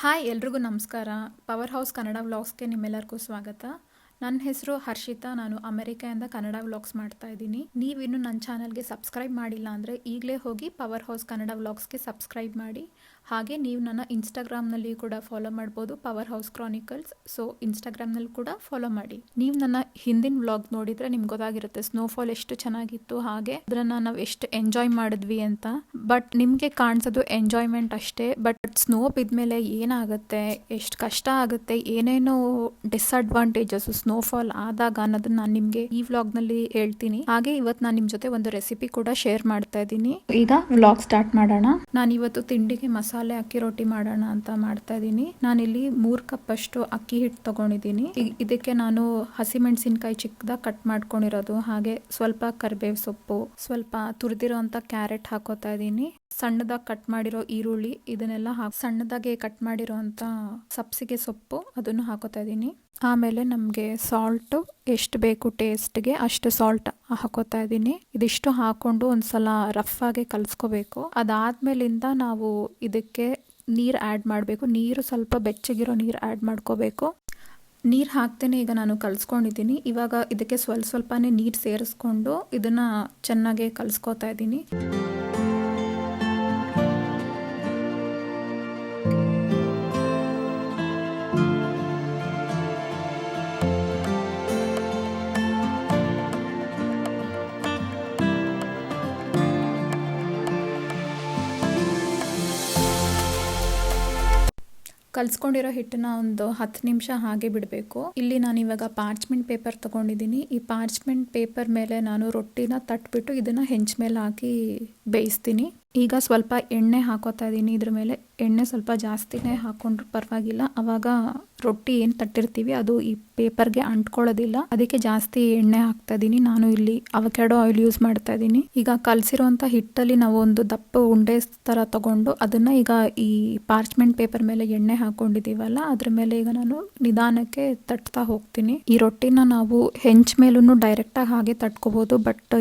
Hi ಎಲ್ರಿಗೂ ನಮಸ್ಕಾರ. Power house Kannada ವ್ಲಾಗ್ಸ್ಗೆ ನಿಮ್ಮೆಲ್ಲರಿಗೂ ಸ್ವಾಗತ. ನನ್ನ ಹೆಸರು ಹರ್ಷಿತಾ. ನಾನು ಅಮೆರಿಕೆಯಿಂದ ಕನ್ನಡ ವ್ಲಾಗ್ಸ್ ಮಾಡ್ತಾ ಇದ್ದೀನಿ. ನೀವಿನ್ನು ನನ್ನ ಚಾನಲ್ಗೆ ಸಬ್ಸ್ಕ್ರೈಬ್ ಮಾಡಿಲ್ಲ ಅಂದರೆ ಈಗಲೇ ಹೋಗಿ ಪವರ್ ಹೌಸ್ ಕನ್ನಡ ವ್ಲಾಗ್ಸ್ಗೆ ಸಬ್ಸ್ಕ್ರೈಬ್ ಮಾಡಿ. ಹಾಗೆ ನೀವು ನನ್ನ ಇನ್ಸ್ಟಾಗ್ರಾಮ್ನಲ್ಲಿ ಕೂಡ ಫಾಲೋ ಮಾಡ್ಬೋದು, ಪವರ್ ಹೌಸ್ ಕ್ರಾನಿಕಲ್ಸ್. ಸೊ ಇನ್ಸ್ಟಾಗ್ರಾಮ್ನಲ್ಲಿ ಕೂಡ ಫಾಲೋ ಮಾಡಿ. ನೀವು ನನ್ನ ಹಿಂದಿನ ವ್ಲಾಗ್ ನೋಡಿದರೆ ನಿಮ್ಗೆ ಗೊತ್ತಾಗಿರುತ್ತೆ ಸ್ನೋಫಾಲ್ ಎಷ್ಟು ಚೆನ್ನಾಗಿತ್ತು, ಹಾಗೆ ಅದನ್ನು ನಾವು ಎಷ್ಟು ಎಂಜಾಯ್ ಮಾಡಿದ್ವಿ ಅಂತ. ಬಟ್ ನಿಮಗೆ ಕಾಣಿಸೋದು ಎಂಜಾಯ್ಮೆಂಟ್ ಅಷ್ಟೇ. ಬಟ್ ಸ್ನೋ ಬಿದ್ಮೇಲೆ ಏನಾಗುತ್ತೆ, ಎಷ್ಟು ಕಷ್ಟ ಆಗುತ್ತೆ, ಏನೇನೋ ಡಿಸ್ಅಡ್ವಾಂಟೇಜಸ್ ಸ್ನೋಫಾಲ್ ಆದಾಗ ಅನ್ನೋದನ್ನ ನಾನು ನಿಮಗೆ ಈ ವ್ಲಾಗ್ ನಲ್ಲಿ ಹೇಳ್ತೀನಿ. ಹಾಗೆ ಇವತ್ತು ನಾನು ನಿಮ್ ಜೊತೆ ಒಂದು ರೆಸಿಪಿ ಕೂಡ ಶೇರ್ ಮಾಡ್ತಾ ಇದ್ದೀನಿ. ಈಗ ವ್ಲಾಗ್ ಸ್ಟಾರ್ಟ್ ಮಾಡೋಣ. ನಾನು ಇವತ್ತು ತಿಂಡಿಗೆ ಮಸಾಲೆ ಅಕ್ಕಿ ರೊಟ್ಟಿ ಮಾಡೋಣ ಅಂತ ಮಾಡ್ತಾ ಇದ್ದೀನಿ. ನಾನಿಲ್ಲಿ 3 ಕಪ್ ಅಷ್ಟು ಅಕ್ಕಿ ಹಿಟ್ಟು ತಗೊಂಡಿದ್ದೀನಿ. ಇದಕ್ಕೆ ನಾನು ಹಸಿಮೆಣಸಿನಕಾಯಿ ಚಿಕ್ಕದಾಗಿ ಕಟ್ ಮಾಡ್ಕೊಂಡಿರೋದು, ಹಾಗೆ ಸ್ವಲ್ಪ ಕರಿಬೇವು ಸೊಪ್ಪು, ಸ್ವಲ್ಪ ತುರಿದಿರೋ ಅಂತ ಕ್ಯಾರೆಟ್ ಹಾಕೋತಾ ಇದ್ದೀನಿ. ಸಣ್ಣದಾಗಿ ಕಟ್ ಮಾಡಿರೋ ಈರುಳ್ಳಿ, ಇದನ್ನೆಲ್ಲ ಸಣ್ಣದಾಗಿ ಕಟ್ ಮಾಡಿರೋ ಅಂತ ಸಬ್ಸಿಗೆ ಸೊಪ್ಪು ಅದನ್ನು ಹಾಕೋತಾ ಇದ್ದೀನಿ. ಆಮೇಲೆ ನಮಗೆ ಸಾಲ್ಟ್ ಎಷ್ಟು ಬೇಕು ಟೇಸ್ಟ್ಗೆ ಅಷ್ಟು ಸಾಲ್ಟ್ ಹಾಕೋತಾ ಇದ್ದೀನಿ. ಇದಿಷ್ಟು ಹಾಕೊಂಡು ಒಂದ್ಸಲ ರಫ್ ಆಗಿ ಕಲಿಸ್ಕೋಬೇಕು. ಅದಾದ್ಮೇಲಿಂದ ನಾವು ಇದಕ್ಕೆ ನೀರು ಆ್ಯಡ್ ಮಾಡಬೇಕು. ನೀರು ಸ್ವಲ್ಪ ಬೆಚ್ಚಗಿರೋ ನೀರು ಆ್ಯಡ್ ಮಾಡ್ಕೋಬೇಕು. ನೀರು ಹಾಕ್ತೇನೆ ಈಗ ನಾನು ಕಲಿಸ್ಕೊಂಡಿದ್ದೀನಿ. ಇವಾಗ ಇದಕ್ಕೆ ಸ್ವಲ್ಪನೇ ನೀರು ಸೇರಿಸ್ಕೊಂಡು ಇದನ್ನು ಚೆನ್ನಾಗಿ ಕಲಿಸ್ಕೋತಾ ಇದ್ದೀನಿ. ಕಲ್ಸ್ಕೊಂಡಿರೋ ಹಿಟ್ಟನ್ನ ಒಂದು 10 ನಿಮಿಷ ಹಾಗೆ ಬಿಡಬೇಕು. ಇಲ್ಲಿ ನಾನು ಇವಾಗ ಪಾರ್ಚ್ಮೆಂಟ್ ಪೇಪರ್ ತಗೊಂಡಿದ್ದೀನಿ. ಈ ಪಾರ್ಚ್ಮೆಂಟ್ ಪೇಪರ್ ಮೇಲೆ ನಾನು ರೊಟ್ಟಿನ ತಟ್ಬಿಟ್ಟು ಇದನ್ನ ಹೆಂಚ್ ಮೇಲೆ ಹಾಕಿ ಬೇಯಿಸ್ತೀನಿ. ಈಗ ಸ್ವಲ್ಪ ಎಣ್ಣೆ ಹಾಕೋತಾ ಇದ್ದೀನಿ. ಇದ್ರ ಮೇಲೆ ಎಣ್ಣೆ ಸ್ವಲ್ಪ ಜಾಸ್ತಿನೇ ಹಾಕೊಂಡ್ರು ಪರವಾಗಿಲ್ಲ, ಅವಾಗ ರೊಟ್ಟಿ ಏನು ತಟ್ಟಿರ್ತೀವಿ ಅದು ಈ ಪೇಪರ್ಗೆ ಅಂಟ್ಕೊಳ್ಳೋದಿಲ್ಲ. ಅದಕ್ಕೆ ಜಾಸ್ತಿ ಎಣ್ಣೆ ಹಾಕ್ತಾ ಇದ್ದೀನಿ. ನಾನು ಇಲ್ಲಿ ಅವಕ್ಯಾಡೋ ಆಯಿಲ್ ಯೂಸ್ ಮಾಡ್ತಾ ಇದ್ದೀನಿ. ಈಗ ಕಲಸಿರುವಂಥ ಹಿಟ್ಟಲ್ಲಿ ನಾವು ಒಂದು ದಪ್ಪ ಉಂಡೆ ಥರ ತಗೊಂಡು ಅದನ್ನ ಈಗ ಈ ಪಾರ್ಚ್ಮೆಂಟ್ ಪೇಪರ್ ಮೇಲೆ ಎಣ್ಣೆ ಹಾಕೊಂಡಿದ್ದೀವಲ್ಲ ಅದ್ರ ಮೇಲೆ ಈಗ ನಾನು ನಿಧಾನಕ್ಕೆ ತಟ್ತಾ ಹೋಗ್ತೀನಿ. ಈ ರೊಟ್ಟಿನ ನಾವು ಹೆಂಚ್ ಮೇಲೂ ಡೈರೆಕ್ಟಾಗಿ ಹಾಗೆ ತಟ್ಕೋಬಹುದು. ಬಟ್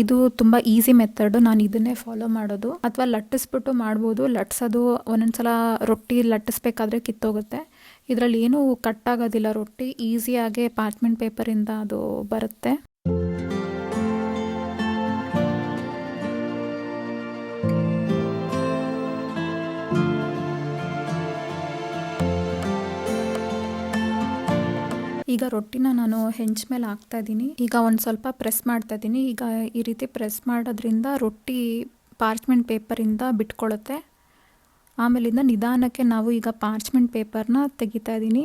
ಇದು ತುಂಬಾ ಈಸಿ ಮೆಥಡ್, ನಾನು ಇದನ್ನೇ ಫಾಲೋ ಮಾಡೋದು. ಅಥವಾ ಲಟ್ಟಿಸ್ಬಿಟ್ಟು ಮಾಡ್ಬೋದು. ಲಟ್ಸೋದು ಒಂದೊಂದ್ಸಲ ರೊಟ್ಟಿ ಲಟ್ಟಿಸ್ಬೇಕಾದ್ರೆ ಕಿತ್ತೋಗುತ್ತೆ. ಇದರಲ್ಲಿ ಏನೂ ಕಟ್ಟಾಗೋದಿಲ್ಲ ರೊಟ್ಟಿ, ಈಸಿಯಾಗಿ ಪಾರ್ಚ್ಮೆಂಟ್ ಪೇಪರಿಂದ ಅದು ಬರುತ್ತೆ. ಈಗ ರೊಟ್ಟಿನ ನಾನು ಹೆಂಚ್ ಮೇಲೆ ಹಾಕ್ತಾ ಇದ್ದೀನಿ. ಈಗ ಒಂದು ಸ್ವಲ್ಪ ಪ್ರೆಸ್ ಮಾಡ್ತಾ ಇದ್ದೀನಿ. ಈಗ ಈ ರೀತಿ ಪ್ರೆಸ್ ಮಾಡೋದ್ರಿಂದ ರೊಟ್ಟಿ ಪಾರ್ಚ್ಮೆಂಟ್ ಪೇಪರಿಂದ ಬಿಟ್ಕೊಳ್ಳುತ್ತೆ. ಆಮೇಲಿಂದ ನಿಧಾನಕ್ಕೆ ನಾವು ಈಗ ಪಾರ್ಚ್ಮೆಂಟ್ ಪೇಪರ್ನ ತೆಗಿತಾ ಇದ್ದೀನಿ.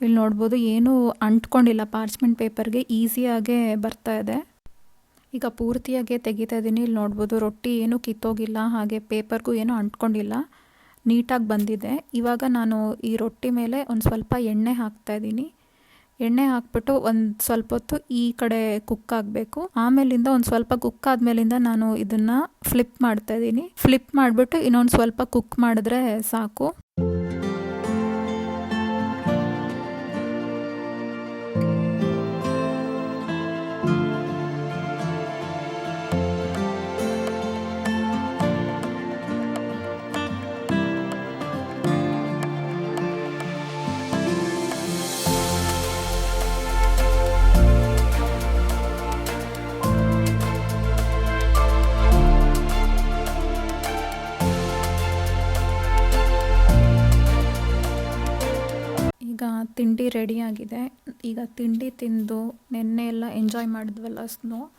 ಇಲ್ಲಿ ನೋಡ್ಬೋದು ಏನೂ ಅಂಟ್ಕೊಂಡಿಲ್ಲ ಪಾರ್ಚ್ಮೆಂಟ್ ಪೇಪರ್ಗೆ, ಈಸಿಯಾಗೆ ಬರ್ತಾ ಇದೆ. ಈಗ ಪೂರ್ತಿಯಾಗೆ ತೆಗಿತಾ ಇದ್ದೀನಿ. ಇಲ್ಲಿ ನೋಡ್ಬೋದು ರೊಟ್ಟಿ ಏನೂ ಕಿತ್ತೋಗಿಲ್ಲ, ಹಾಗೆ ಪೇಪರ್ಗೂ ಏನೂ ಅಂಟ್ಕೊಂಡಿಲ್ಲ, ನೀಟಾಗಿ ಬಂದಿದೆ. ಇವಾಗ ನಾನು ಈ ರೊಟ್ಟಿ ಮೇಲೆ ಒಂದು ಸ್ವಲ್ಪ ಎಣ್ಣೆ ಹಾಕ್ತಾ ಇದ್ದೀನಿ. ಎಣ್ಣೆ ಹಾಕ್ಬಿಟ್ಟು ಒಂದು ಸ್ವಲ್ಪ ಹೊತ್ತು ಈ ಕಡೆ ಕುಕ್ ಆಗಬೇಕು. ಆಮೇಲಿಂದ ಒಂದು ಸ್ವಲ್ಪ ಕುಕ್ ಆದ್ಮೇಲಿಂದ ನಾನು ಇದನ್ನ ಫ್ಲಿಪ್ ಮಾಡ್ತಾ ಇದ್ದೀನಿ. ಫ್ಲಿಪ್ ಮಾಡಿಬಿಟ್ಟು ಇನ್ನೊಂದು ಸ್ವಲ್ಪ ಕುಕ್ ಮಾಡಿದ್ರೆ ಸಾಕು. ಈಗ ತಿಂಡಿ ರೆಡಿ ಆಗಿದೆ. ಈಗ ತಿಂಡಿ ತಿಂದು ನೆನ್ನೆ ಎಲ್ಲ ಎಂಜಾಯ್ ಮಾಡಿದ್ವಲ್ಲ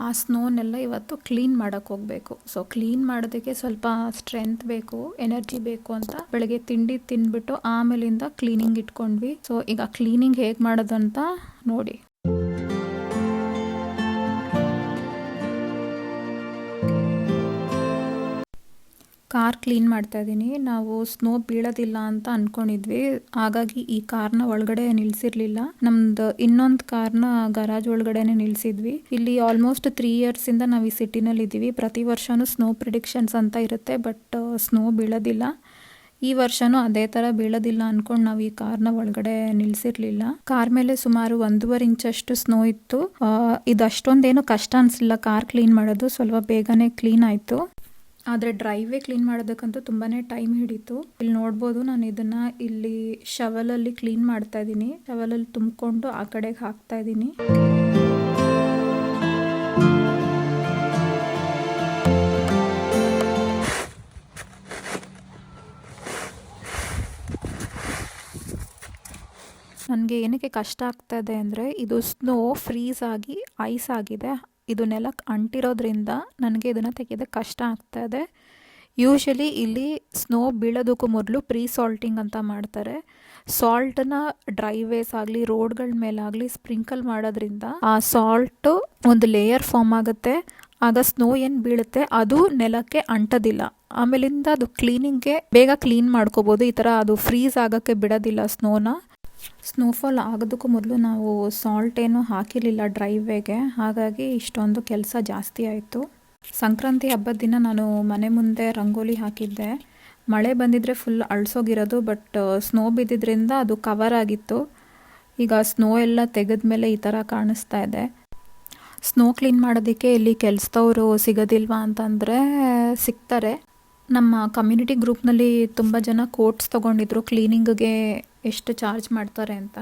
ಆ ಸ್ನೋನೆಲ್ಲ ಇವತ್ತು ಕ್ಲೀನ್ ಮಾಡಕ್ಕೆ ಹೋಗಬೇಕು. ಸೊ ಕ್ಲೀನ್ ಮಾಡೋದಕ್ಕೆ ಸ್ವಲ್ಪ ಸ್ಟ್ರೆಂತ್ ಬೇಕು, ಎನರ್ಜಿ ಬೇಕು ಅಂತ ಬೆಳಗ್ಗೆ ತಿಂಡಿ ತಿಂದ್ಬಿಟ್ಟು ಆಮೇಲಿಂದ ಕ್ಲೀನಿಂಗ್ ಇಟ್ಕೊಂಡ್ವಿ. ಸೊ ಈಗ ಕ್ಲೀನಿಂಗ್ ಹೇಗೆ ಮಾಡೋದು ಅಂತ ನೋಡಿ. ಕಾರ್ ಕ್ಲೀನ್ ಮಾಡ್ತಾ ಇದ್ದೀನಿ. ನಾವು ಸ್ನೋ ಬೀಳೋದಿಲ್ಲ ಅಂತ ಅನ್ಕೊಂಡಿದ್ವಿ, ಹಾಗಾಗಿ ಈ ಕಾರ್ನ ಒಳಗಡೆ ನಿಲ್ಸಿರ್ಲಿಲ್ಲ. ನಮ್ದು ಇನ್ನೊಂದು ಕಾರ್ನ ಗರಾಜ್ ಒಳಗಡೆನೆ ನಿಲ್ಸಿದ್ವಿ. ಇಲ್ಲಿ ಆಲ್ಮೋಸ್ಟ್ 3 years ಇಂದ ನಾವು ಈ ಸಿಟಿನಲ್ಲಿ ಇದ್ದೀವಿ. ಪ್ರತಿ ವರ್ಷನೂ ಸ್ನೋ ಪ್ರಿಡಿಕ್ಷನ್ಸ್ ಅಂತ ಇರುತ್ತೆ, ಬಟ್ ಸ್ನೋ ಬೀಳೋದಿಲ್ಲ. ಈ ವರ್ಷನೂ ಅದೇ ಥರ ಬೀಳೋದಿಲ್ಲ ಅನ್ಕೊಂಡು ನಾವು ಈ ಕಾರ್ನ ಒಳಗಡೆ ನಿಲ್ಸಿರ್ಲಿಲ್ಲ. ಕಾರ್ ಮೇಲೆ ಸುಮಾರು 1.5 ಇಂಚಷ್ಟು ಸ್ನೋ ಇತ್ತು. ಇದು ಅಷ್ಟೊಂದೇನು ಕಷ್ಟ ಅನಿಸಲಿಲ್ಲ ಕಾರ್ ಕ್ಲೀನ್ ಮಾಡೋದು, ಸ್ವಲ್ಪ ಬೇಗನೆ ಕ್ಲೀನ್ ಆಯಿತು. ಆದರೆ ಡ್ರೈವೇ ಕ್ಲೀನ್ ಮಾಡೋದಕ್ಕಂತೂ ತುಂಬಾ ಟೈಮ್ ಹಿಡಿತು. ಇಲ್ಲಿ ನೋಡ್ಬೋದು, ನಾನು ಇದನ್ನು ಇಲ್ಲಿ ಶವಲಲ್ಲಿ ಕ್ಲೀನ್ ಮಾಡ್ತಾ ಇದ್ದೀನಿ. ಶವಲಲ್ಲಿ ತುಂಬಿಕೊಂಡು ಆ ಕಡೆಗೆ ಹಾಕ್ತಾ ಇದ್ದೀನಿ. ನನಗೆ ಏನಕ್ಕೆ ಕಷ್ಟ ಆಗ್ತಾಯಿದೆ ಅಂದರೆ, ಇದು ಸ್ನೋ ಫ್ರೀಸ್ ಆಗಿ ಐಸ್ ಆಗಿದೆ. ಇದು ನೆಲಕ್ಕೆ ಅಂಟಿರೋದ್ರಿಂದ ನನಗೆ ಇದನ್ನು ತೆಗೆಯೋದಕ್ಕೆ ಕಷ್ಟ ಆಗ್ತಾಯಿದೆ. ಯೂಶಲಿ ಇಲ್ಲಿ ಸ್ನೋ ಬೀಳೋದಕ್ಕೂ ಮೊದಲು ಪ್ರೀ ಸಾಲ್ಟಿಂಗ್ ಅಂತ ಮಾಡ್ತಾರೆ. ಸಾಲ್ಟನ್ನ ಡ್ರೈವೇಸ್ ಆಗಲಿ ರೋಡ್ಗಳ ಮೇಲಾಗಲಿ ಸ್ಪ್ರಿಂಕಲ್ ಮಾಡೋದ್ರಿಂದ ಆ ಸಾಲ್ಟು ಒಂದು ಲೇಯರ್ ಫಾರ್ಮ್ ಆಗುತ್ತೆ. ಆಗ ಸ್ನೋ ಏನು ಬೀಳುತ್ತೆ ಅದು ನೆಲಕ್ಕೆ ಅಂಟೋದಿಲ್ಲ. ಆಮೇಲಿಂದ ಅದು ಕ್ಲೀನಿಂಗ್ಗೆ ಬೇಗ ಕ್ಲೀನ್ ಮಾಡ್ಕೋಬೋದು. ಈ ಥರ ಅದು ಫ್ರೀಸ್ ಆಗೋಕ್ಕೆ ಬಿಡೋದಿಲ್ಲ ಸ್ನೋನ. ಸ್ನೋಫಾಲ್ ಆಗೋದಕ್ಕೂ ಮೊದಲು ನಾವು ಸಾಲ್ಟ್ ಏನೂ ಹಾಕಿರಲಿಲ್ಲ ಡ್ರೈವೇಗೆ, ಹಾಗಾಗಿ ಇಷ್ಟೊಂದು ಕೆಲಸ ಜಾಸ್ತಿ ಆಯಿತು. ಸಂಕ್ರಾಂತಿ ಹಬ್ಬದ ದಿನ ನಾನು ಮನೆ ಮುಂದೆ ರಂಗೋಲಿ ಹಾಕಿದ್ದೆ. ಮಳೆ ಬಂದಿದ್ದರೆ ಫುಲ್ ಅಳ್ಸೋಗಿರೋದು, ಬಟ್ ಸ್ನೋ ಬಿದ್ದಿದ್ದರಿಂದ ಅದು ಕವರ್ ಆಗಿತ್ತು. ಈಗ ಸ್ನೋ ಎಲ್ಲ ತೆಗೆದ್ಮೇಲೆ ಈ ಥರ ಕಾಣಿಸ್ತಾ ಇದೆ. ಸ್ನೋ ಕ್ಲೀನ್ ಮಾಡೋದಕ್ಕೆ ಇಲ್ಲಿ ಕೆಲಸದವರು ಸಿಗೋದಿಲ್ವಾ ಅಂತಂದರೆ ಸಿಗ್ತಾರೆ. ನಮ್ಮ ಕಮ್ಯುನಿಟಿ ಗ್ರೂಪ್ನಲ್ಲಿ ತುಂಬ ಜನ ಕೋಟ್ಸ್ ತೊಗೊಂಡಿದ್ರು ಕ್ಲೀನಿಂಗ್ಗೆ ಎಷ್ಟು ಚಾರ್ಜ್ ಮಾಡ್ತಾರೆ ಅಂತ.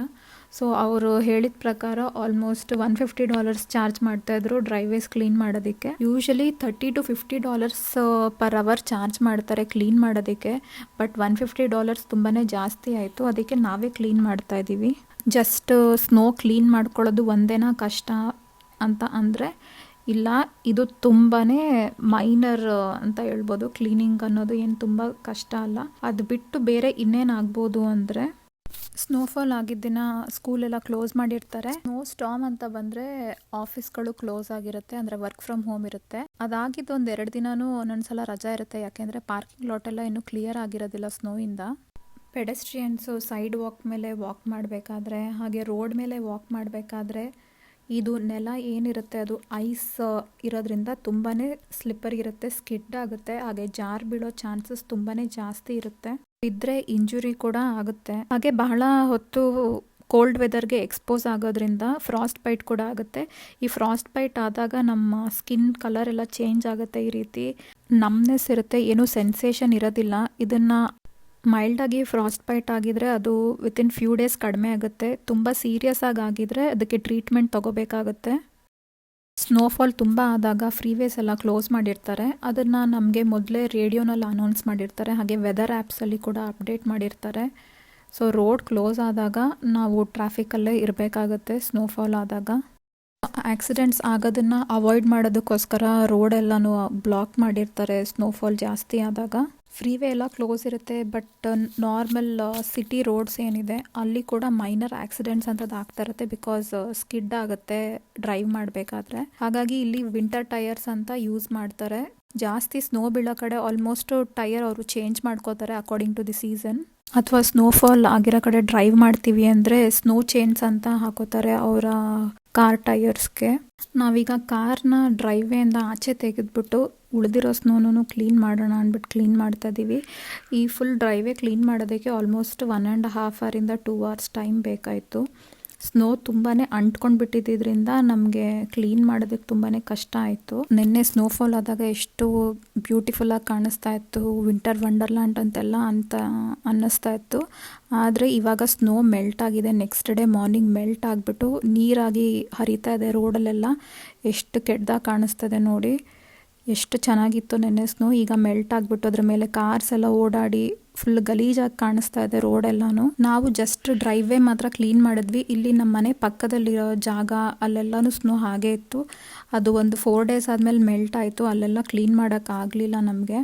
ಸೊ ಅವರು ಹೇಳಿದ ಪ್ರಕಾರ ಆಲ್ಮೋಸ್ಟ್ $150 ಚಾರ್ಜ್ ಮಾಡ್ತಾಯಿದ್ರು ಡ್ರೈವೇಸ್ ಕ್ಲೀನ್ ಮಾಡೋದಕ್ಕೆ. Usually $30 to $50 per hour charge ಮಾಡ್ತಾರೆ ಕ್ಲೀನ್ ಮಾಡೋದಕ್ಕೆ. ಬಟ್ $150 ತುಂಬಾ ಜಾಸ್ತಿ ಆಯಿತು. ಅದಕ್ಕೆ ನಾವೇ ಕ್ಲೀನ್ ಮಾಡ್ತಾಯಿದ್ದೀವಿ. ಜಸ್ಟ್ ಸ್ನೋ ಕ್ಲೀನ್ ಮಾಡ್ಕೊಳ್ಳೋದು ಒಂದೇನಾ ಕಷ್ಟ ಅಂತ ಅಂದರೆ ಇಲ್ಲ, ಇದು ತುಂಬಾ ಮೈನರ್ ಅಂತ ಹೇಳ್ಬೋದು. ಕ್ಲೀನಿಂಗ್ ಅನ್ನೋದು ಏನು ತುಂಬ ಕಷ್ಟ ಅಲ್ಲ. ಅದು ಬಿಟ್ಟು ಬೇರೆ ಇನ್ನೇನಾಗ್ಬೋದು ಅಂದರೆ, ಸ್ನೋಫಾಲ್ ಆಗಿದ್ದ ದಿನ ಸ್ಕೂಲೆಲ್ಲ ಕ್ಲೋಸ್ ಮಾಡಿರ್ತಾರೆ. ಸ್ನೋ ಸ್ಟಾರ್ಮ್ ಅಂತ ಬಂದರೆ ಆಫೀಸ್ಗಳು ಕ್ಲೋಸ್ ಆಗಿರುತ್ತೆ, ಅಂದರೆ ವರ್ಕ್ ಫ್ರಮ್ ಹೋಮ್ ಇರುತ್ತೆ. ಅದಾಗಿದ್ದು ಒಂದು 2 ದಿನವೂ ಒಂದೊಂದ್ಸಲ ರಜಾ ಇರುತ್ತೆ. ಯಾಕೆಂದರೆ ಪಾರ್ಕಿಂಗ್ ಲಾಟ್ ಎಲ್ಲ ಇನ್ನೂ ಕ್ಲಿಯರ್ ಆಗಿರೋದಿಲ್ಲ ಸ್ನೋಯಿಂದ. ಪೆಡೆಸ್ಟ್ರಿಯನ್ಸು ಸೈಡ್ ವಾಕ್ ಮೇಲೆ ವಾಕ್ ಮಾಡಬೇಕಾದ್ರೆ, ಹಾಗೆ ರೋಡ್ ಮೇಲೆ ವಾಕ್ ಮಾಡಬೇಕಾದ್ರೆ ಇದು ನೆಲ ಏನಿರುತ್ತೆ ಅದು ಐಸ್ ಇರೋದ್ರಿಂದ ತುಂಬಾ ಸ್ಲಿಪ್ಪರ್ ಇರುತ್ತೆ, ಸ್ಕಿಡ್ ಆಗುತ್ತೆ. ಹಾಗೆ ಜಾರ್ ಬೀಳೋ ಚಾನ್ಸಸ್ ತುಂಬಾ ಜಾಸ್ತಿ ಇರುತ್ತೆ. ಬಿದ್ದರೆ ಇಂಜುರಿ ಕೂಡ ಆಗುತ್ತೆ. ಹಾಗೆ ಬಹಳ ಹೊತ್ತು ಕೋಲ್ಡ್ ವೆದರ್ಗೆ ಎಕ್ಸ್ಪೋಸ್ ಆಗೋದ್ರಿಂದ ಫ್ರಾಸ್ಟ್ ಬೈಟ್ ಕೂಡ ಆಗುತ್ತೆ. ಈ ಫ್ರಾಸ್ಟ್ ಬೈಟ್ ಆದಾಗ ನಮ್ಮ ಸ್ಕಿನ್ ಕಲರ್ ಎಲ್ಲ ಚೇಂಜ್ ಆಗುತ್ತೆ. ಈ ರೀತಿ ನಮ್ನೆಸ್ ಇರುತ್ತೆ, ಏನೂ ಸೆನ್ಸೇಷನ್ ಇರೋದಿಲ್ಲ. ಇದನ್ನು ಮೈಲ್ಡಾಗಿ ಫ್ರಾಸ್ಟ್ ಬೈಟ್ ಆಗಿದ್ರೆ ಅದು ವಿತಿನ್ ಫ್ಯೂ ಡೇಸ್ ಕಡಿಮೆ ಆಗುತ್ತೆ. ತುಂಬ ಸೀರಿಯಸ್ ಆಗಿದ್ರೆ ಅದಕ್ಕೆ ಟ್ರೀಟ್ಮೆಂಟ್ ತೊಗೋಬೇಕಾಗುತ್ತೆ. ಸ್ನೋಫಾಲ್ ತುಂಬ ಆದಾಗ ಫ್ರೀವೇಸ್ ಎಲ್ಲ ಕ್ಲೋಸ್ ಮಾಡಿರ್ತಾರೆ. ಅದನ್ನು ನಮಗೆ ಮೊದಲೇ ರೇಡಿಯೋನಲ್ಲಿ ಅನೌನ್ಸ್ ಮಾಡಿರ್ತಾರೆ. ಹಾಗೆ ವೆದರ್ ಆ್ಯಪ್ಸಲ್ಲಿ ಕೂಡ ಅಪ್ಡೇಟ್ ಮಾಡಿರ್ತಾರೆ. ಸೊ ರೋಡ್ ಕ್ಲೋಸ್ ಆದಾಗ ನಾವು ಟ್ರಾಫಿಕಲ್ಲೇ ಇರಬೇಕಾಗತ್ತೆ ಸ್ನೋಫಾಲ್ ಆದಾಗ. ಆಕ್ಸಿಡೆಂಟ್ಸ್ ಆಗೋದನ್ನು ಅವಾಯ್ಡ್ ಮಾಡೋದಕ್ಕೋಸ್ಕರ ರೋಡೆಲ್ಲನೂ ಬ್ಲಾಕ್ ಮಾಡಿರ್ತಾರೆ ಸ್ನೋಫಾಲ್ ಜಾಸ್ತಿ ಆದಾಗ. ಫ್ರೀವೇ ಎಲ್ಲ ಕ್ಲೋಸ್ ಇರುತ್ತೆ. ಬಟ್ ನಾರ್ಮಲ್ ಸಿಟಿ ರೋಡ್ಸ್ ಏನಿದೆ ಅಲ್ಲಿ ಕೂಡ ಮೈನರ್ ಆಕ್ಸಿಡೆಂಟ್ಸ್ ಅಂತದ್ದು ಆಗ್ತಾ ಇರುತ್ತೆ. ಬಿಕಾಸ್ ಸ್ಕಿಡ್ ಆಗುತ್ತೆ ಡ್ರೈವ್ ಮಾಡಬೇಕಾದ್ರೆ. ಹಾಗಾಗಿ ಇಲ್ಲಿ ವಿಂಟರ್ ಟೈರ್ಸ್ ಅಂತ ಯೂಸ್ ಮಾಡ್ತಾರೆ. ಜಾಸ್ತಿ ಸ್ನೋ ಬೀಳೋ ಕಡೆ ಆಲ್ಮೋಸ್ಟ್ ಟೈರ್ ಅವರು ಚೇಂಜ್ ಮಾಡ್ಕೋತಾರೆ ಅಕಾರ್ಡಿಂಗ್ ಟು ದಿ ಸೀಸನ್. ಅಥವಾ ಸ್ನೋಫಾಲ್ ಆಗಿರೋ ಕಡೆ ಡ್ರೈವ್ ಮಾಡ್ತೀವಿ ಅಂದರೆ ಸ್ನೋ ಚೇನ್ಸ್ ಅಂತ ಹಾಕೋತಾರೆ ಅವರ ಕಾರ್ ಟೈರ್ಸ್ಗೆ. ನಾವೀಗ ಕಾರ್ನ ಡ್ರೈವೇಯಿಂದ ಆಚೆ ತೆಗೆದ್ಬಿಟ್ಟು ಉಳಿದಿರೋ ಸ್ನೋನು ಕ್ಲೀನ್ ಮಾಡೋಣ ಅಂದ್ಬಿಟ್ಟು ಕ್ಲೀನ್ ಮಾಡ್ತಾ ಇದ್ದೀವಿ. ಈ ಫುಲ್ ಡ್ರೈವೇ ಕ್ಲೀನ್ ಮಾಡೋದಕ್ಕೆ ಆಲ್ಮೋಸ್ಟ್ 1.5 ಅವರಿಂದ 2 hours ಟೈಮ್ ಬೇಕಾಯಿತು. ಸ್ನೋ ತುಂಬಾ ಅಂಟ್ಕೊಂಡು ಬಿಟ್ಟಿದ್ದರಿಂದ ನಮಗೆ ಕ್ಲೀನ್ ಮಾಡೋದಕ್ಕೆ ತುಂಬಾ ಕಷ್ಟ ಆಯಿತು. ನಿನ್ನೆ ಸ್ನೋಫಾಲ್ ಆದಾಗ ಎಷ್ಟು ಬ್ಯೂಟಿಫುಲ್ಲಾಗಿ ಕಾಣಿಸ್ತಾ ಇತ್ತು, ವಿಂಟರ್ ವಂಡರ್ಲ್ಯಾಂಡ್ ಅಂತೆಲ್ಲ ಅಂತ ಅನ್ನಿಸ್ತಾ ಇತ್ತು. ಆದರೆ ಇವಾಗ ಸ್ನೋ ಮೆಲ್ಟ್ ಆಗಿದೆ. ನೆಕ್ಸ್ಟ್ ಡೇ ಮಾರ್ನಿಂಗ್ ಮೆಲ್ಟ್ ಆಗಿಬಿಟ್ಟು ನೀರಾಗಿ ಹರಿತಾ ಇದೆ ರೋಡಲ್ಲೆಲ್ಲ. ಎಷ್ಟು ಕೆಟ್ಟದಾಗಿ ಕಾಣಿಸ್ತದೆ ನೋಡಿ. ಎಷ್ಟು ಚೆನ್ನಾಗಿತ್ತು ನೆನ್ನೆ ಸ್ನೋ, ಈಗ ಮೆಲ್ಟ್ ಆಗಿಬಿಟ್ಟು ಅದ್ರ ಮೇಲೆ ಕಾರ್ಸ್ ಎಲ್ಲ ಓಡಾಡಿ ಫುಲ್ ಗಲೀಜಾಗಿ ಕಾಣಿಸ್ತಾ ಇದೆ ರೋಡ್ ಎಲ್ಲಾನು. ನಾವು ಜಸ್ಟ್ ಡ್ರೈವೇ ಮಾತ್ರ ಕ್ಲೀನ್ ಮಾಡಿದ್ವಿ. ಇಲ್ಲಿ ನಮ್ಮ ಮನೆ ಪಕ್ಕದಲ್ಲಿರೋ ಜಾಗ ಅಲ್ಲೆಲ್ಲನೂ ಸ್ನೋ ಹಾಗೆ ಇತ್ತು. ಅದು ಒಂದು 4 days ಆದಮೇಲೆ ಮೆಲ್ಟ್ ಆಯಿತು. ಅಲ್ಲೆಲ್ಲ ಕ್ಲೀನ್ ಮಾಡೋಕ್ಕಾಗಲಿಲ್ಲ ನಮಗೆ.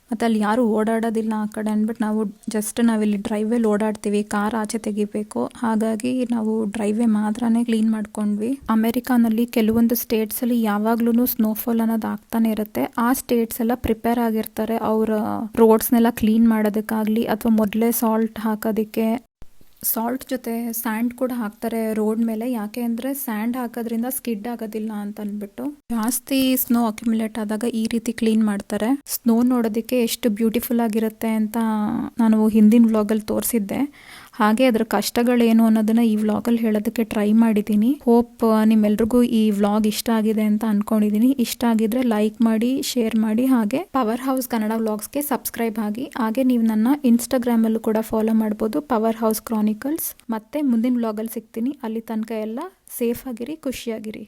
ಮತ್ತು ಅಲ್ಲಿ ಯಾರೂ ಓಡಾಡೋದಿಲ್ಲ ಆ ಕಡೆ ಅಂದ್ಬಿಟ್ಟು ನಾವಿಲ್ಲಿ ಡ್ರೈವೇಲಿ ಓಡಾಡ್ತೀವಿ. ಕಾರ್ ಆಚೆ ತೆಗಿಬೇಕು, ಹಾಗಾಗಿ ನಾವು ಡ್ರೈವೇ ಮಾತ್ರನೇ ಕ್ಲೀನ್ ಮಾಡ್ಕೊಂಡ್ವಿ. ಅಮೆರಿಕಾನಲ್ಲಿ ಕೆಲವೊಂದು ಸ್ಟೇಟ್ಸಲ್ಲಿ ಯಾವಾಗ್ಲೂ ಸ್ನೋಫಾಲ್ ಅನ್ನೋದು ಆಗ್ತಾನೆ ಇರುತ್ತೆ. ಆ ಸ್ಟೇಟ್ಸ್ ಎಲ್ಲ ಪ್ರಿಪೇರ್ ಆಗಿರ್ತಾರೆ ಅವರ ರೋಡ್ಸ್ನೆಲ್ಲ ಕ್ಲೀನ್ ಮಾಡೋದಕ್ಕಾಗಲಿ ಅಥವಾ ಮೊದಲೇ ಸಾಲ್ಟ್ ಹಾಕೋದಕ್ಕೆ. ಸಾಲ್ಟ್ ಜೊತೆ ಸ್ಯಾಂಡ್ ಕೂಡ ಹಾಕ್ತಾರೆ ರೋಡ್ ಮೇಲೆ. ಯಾಕೆ ಅಂದರೆ ಸ್ಯಾಂಡ್ ಹಾಕೋದ್ರಿಂದ ಸ್ಕಿಡ್ ಆಗೋದಿಲ್ಲ ಅಂತ ಅಂದ್ಬಿಟ್ಟು. ಜಾಸ್ತಿ ಸ್ನೋ ಅಕ್ಯುಮುಲೇಟ್ ಆದಾಗ ಈ ರೀತಿ ಕ್ಲೀನ್ ಮಾಡ್ತಾರೆ. ಸ್ನೋ ನೋಡೋದಕ್ಕೆ ಎಷ್ಟು ಬ್ಯೂಟಿಫುಲ್ ಆಗಿರುತ್ತೆ ಅಂತ ನಾನು ಹಿಂದಿನ ವ್ಲಾಗಲ್ಲಿ ತೋರಿಸಿದ್ದೆ. ಹಾಗೆ ಅದರ ಕಷ್ಟಗಳೇನು ಅನ್ನೋದನ್ನ ಈ ವ್ಲಾಗಲ್ಲಿ ಹೇಳೋದಕ್ಕೆ ಟ್ರೈ ಮಾಡಿದ್ದೀನಿ. ಹೋಪ್ ನಿಮ್ಮೆಲ್ರಿಗೂ ಈ ವ್ಲಾಗ್ ಇಷ್ಟ ಆಗಿದೆ ಅಂತ ಅನ್ಕೊಂಡಿದ್ದೀನಿ. ಇಷ್ಟ ಆಗಿದ್ರೆ ಲೈಕ್ ಮಾಡಿ, ಶೇರ್ ಮಾಡಿ, ಹಾಗೆ ಪವರ್ ಹೌಸ್ ಕನ್ನಡ ವ್ಲಾಗ್ಸ್ಗೆ ಸಬ್ಸ್ಕ್ರೈಬ್ ಆಗಿ. ಹಾಗೆ ನೀವು ನನ್ನ ಇನ್ಸ್ಟಾಗ್ರಾಮಲ್ಲೂ ಕೂಡ ಫಾಲೋ ಮಾಡ್ಬೋದು, ಪವರ್ ಹೌಸ್ ಕ್ರಾನಿಕಲ್ಸ್. ಮತ್ತೆ ಮುಂದಿನ ವ್ಲಾಗಲ್ಲಿ ಸಿಗ್ತೀನಿ. ಅಲ್ಲಿ ತನಕ ಎಲ್ಲ ಸೇಫ್ ಆಗಿರಿ, ಖುಷಿಯಾಗಿರಿ.